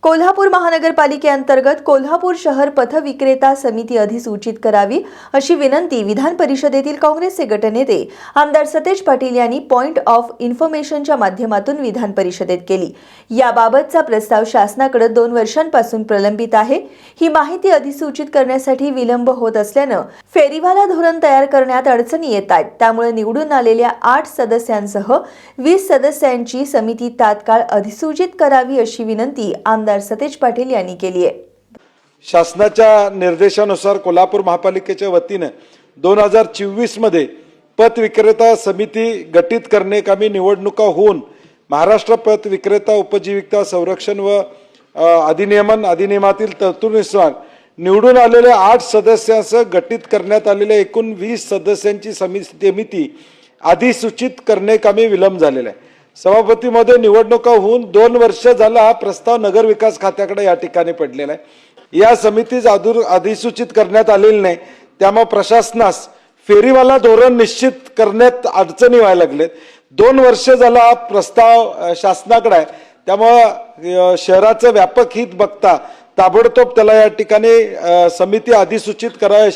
कोल्हापूर महानगरपालिकेअंतर्गत कोल्हापूर शहर पथविक्रेता समिती अधिसूचित करावी अशी विनंती विधान परिषदेतील काँग्रेसचे गटनेते आमदार सतेज पाटील यांनी पॉइंट ऑफ इन्फॉर्मेशनच्या माध्यमातून विधान परिषदेत केली। याबाबतचा प्रस्ताव शासनाकडे 2 वर्षांपासून प्रलंबित आहे। ही माहिती अधिसूचित करण्यासाठी विलंब होत असल्याने फेरीवाला धोरण तयार करण्यात अडचणी येत आहेत। त्यामुळे निवडून आलेल्या 8 सदस्यांसह 20 सदस्यांची समिती तात्काळ अधिसूचित करावी अशी विनंती आमदार सतेज पाटील यांनी केली आहे। शासनाच्या निर्देशानुसार कोल्हापूर महापालिकेच्या वतीने 2024 मध्ये पथ विक्रेता समिती गठीत करण्याकामी निवडणुका होऊन महाराष्ट्र पथ विक्रेता उपजीविका संरक्षण व अधिनियमातील तरतुदीनुसार निवडून आलेल्या 8 सदस्यांसह गठीत करण्यात आलेल्या एकूण 20 सदस्यांची समिती अधिसूचित करण्याकामी विलंब झालेला आहे। सभापती महोदय, निवडणुका होऊन 2 वर्ष झाला हा प्रस्ताव नगर विकास खात्याकडे या ठिकाणी पडलेला आहे। या समितीच अधिसूचित करण्यात आलेली नाही, त्यामुळे प्रशासनास फेरीवाला धोरण निश्चित करण्यात अडचणी व्हायला लागलेत। 2 वर्ष झाला हा प्रस्ताव शासनाकडे आहे, त्यामुळे शहराचं व्यापक हित बघता ताबडतोब त्याला या ठिकाणी समिती अधिसूचित करावी